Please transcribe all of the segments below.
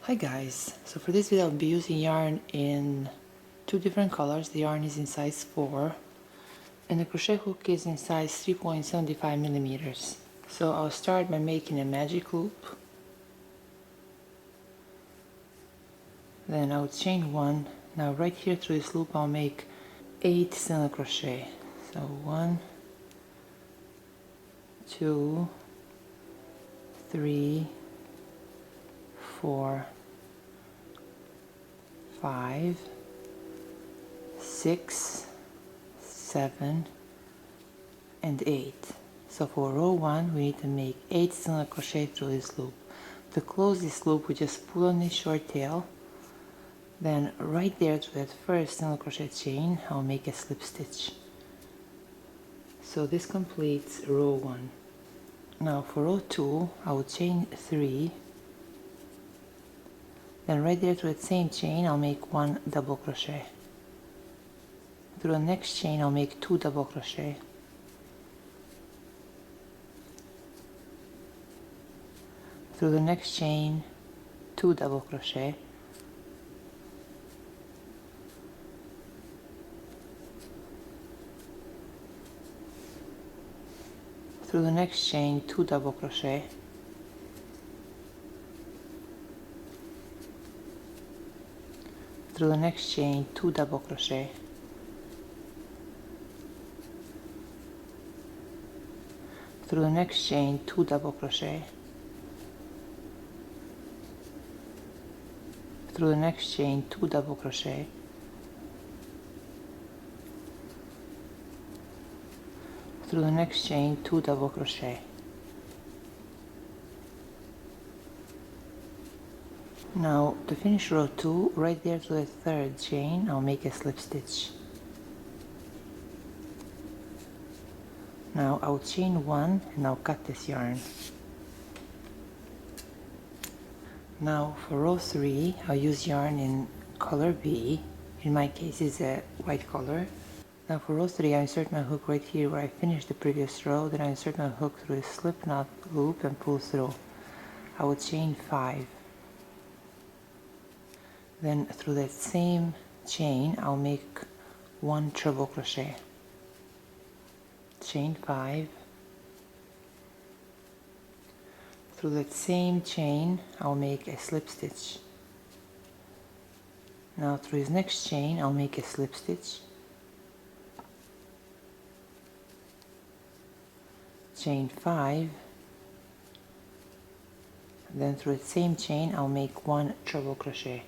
Hi guys, so for this video I'll be using yarn in two different colors. The yarn is in size 4 and the crochet hook is in size 3.75 millimeters. So I'll start by making a magic loop, then I'll chain 1. Now right here through this loop I'll make 8 single crochet. So 1, 2, 3, 4, 5, 6, 7, and 8. So for row 1 we need to make 8 single crochet through this loop. To close this loop we just pull on this short tail, then right there to that first single crochet chain I'll make a slip stitch. So this completes row 1. Now for row 2 I will chain 3, then right there to that same chain I'll make 1 double crochet. Through the next chain I'll make 2 double crochet. Through the next chain 2 double crochet. Through the next chain 2 double crochet. Through the next chain 2 double crochet. Through the next chain 2 double crochet. Through the next chain 2 double crochet. Through the next chain 2 double crochet. Now to finish row 2, right there to the third chain I'll make a slip stitch. Now I'll chain 1 and I'll cut this yarn. Now for row 3 I'll use yarn in color B. In my case it's a white color. Now for row 3 I insert my hook right here where I finished the previous row, then I insert my hook through a slip knot loop and pull through. I will chain 5. Then through that same chain I'll make 1 treble crochet. Chain 5. Through that same chain I'll make a slip stitch. Now through his next chain I'll make a slip stitch. Chain 5. Then through the same chain I'll make 1 treble crochet.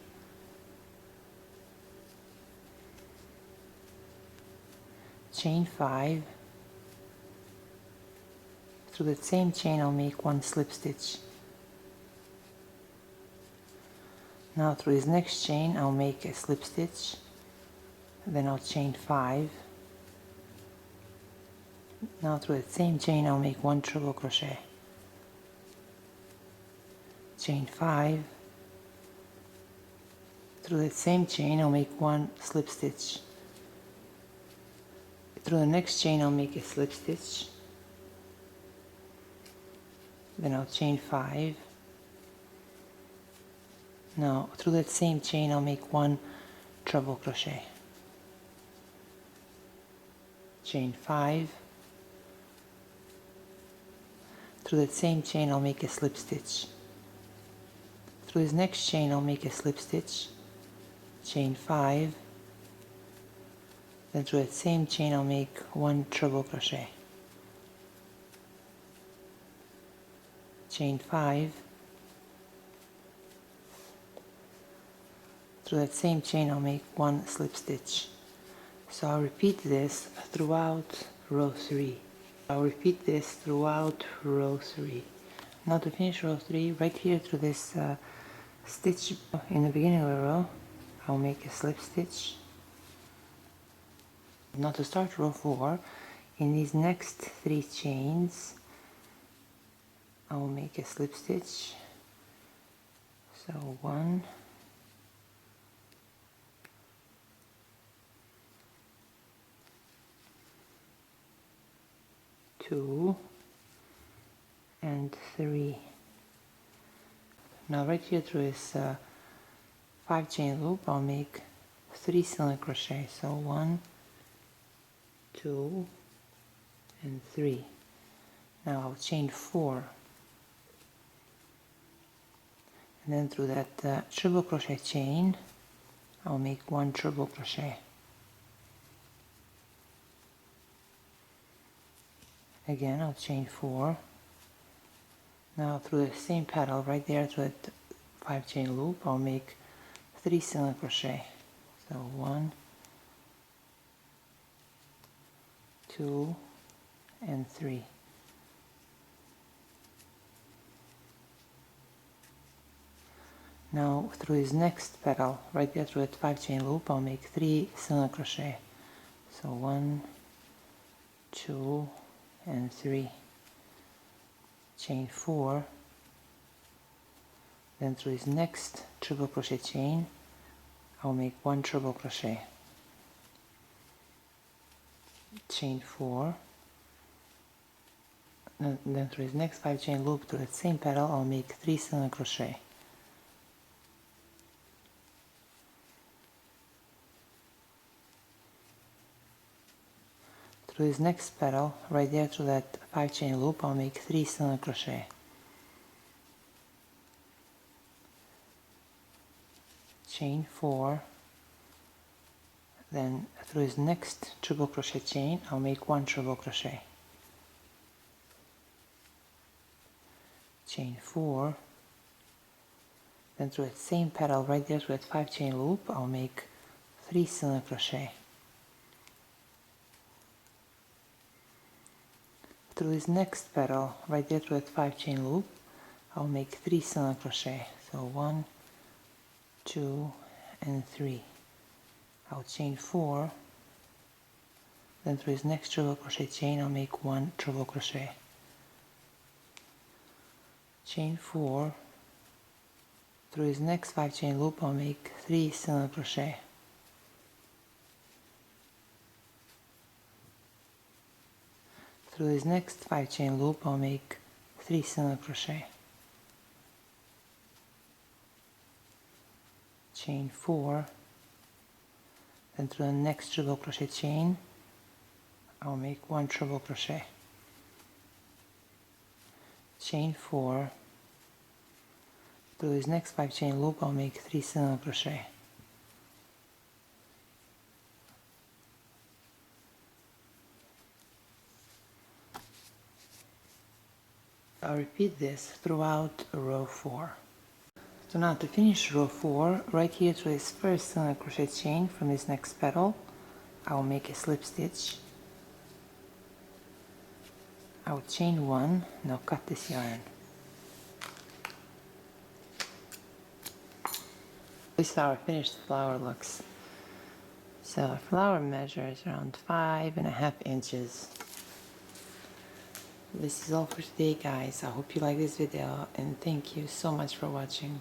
Chain 5. Through the same chain I'll make 1 slip stitch. Now through his next chain I'll make a slip stitch, then I'll chain 5. Now through the same chain I'll make 1 treble crochet. Chain 5. Through the same chain I'll make 1 slip stitch. Through the next chain I'll make a slip stitch, then I'll chain 5. Now through that same chain I'll make 1 treble crochet. Chain 5. Through that same chain I'll make a slip stitch. Through his next chain I'll make a slip stitch. Chain 5. Then through that same chain I'll make 1 treble crochet. Chain 5. Through that same chain I'll make 1 slip stitch. So I'll repeat this throughout row 3. I'll repeat this throughout row 3. Now to finish row 3, right here through this stitch in the beginning of the row, I'll make a slip stitch. Now to start row 4, in these next 3 chains I'll make a slip stitch. So 1, 2, and 3. Now right here through this 5 chain loop, I'll make 3 single crochet. So 1, 2, and 3. Now I'll chain 4, and then through that triple crochet chain, I'll make 1 triple crochet. Again, I'll chain 4. Now through the same petal right there through that 5 chain loop, I'll make 3 single crochet. So 1, 2, and 3. Now through his next petal right there through that 5 chain loop, I'll make 3 single crochet. So 1, 2, and 3. Chain 4. Then through his next triple crochet chain, I'll make 1 triple crochet. Chain 4. And then through his next 5 chain loop through that same petal, I'll make 3 single crochet. Through his next petal, right there through that 5 chain loop, I'll make 3 single crochet. Chain 4. Then through his next triple crochet chain, I'll make 1 triple crochet. Chain 4. Then through that same petal right there through that 5 chain loop, I'll make 3 single crochet. Through his next petal right there through that 5 chain loop, I'll make 3 single crochet. So 1, 2, and 3. I'll chain 4. Then through his next triple crochet chain, I'll make 1 triple crochet. Chain 4. Through his next 5 chain loop, I'll make 3 single crochet. Through his next 5 chain loop, I'll make 3 single crochet. Chain 4. Then through the next triple crochet chain, I'll make 1 triple crochet. Chain 4. Through his next 5 chain loop, I'll make 3 single crochet. I'll repeat this throughout row 4. So now to finish row 4, right here through this first single crochet chain from this next petal, I'll make a slip stitch. I'll chain 1 and I'll cut this yarn. This is how our finished flower looks. So our flower measure is around 5.5 inches. This is all for today, guys. I hope you like this video and thank you so much for watching.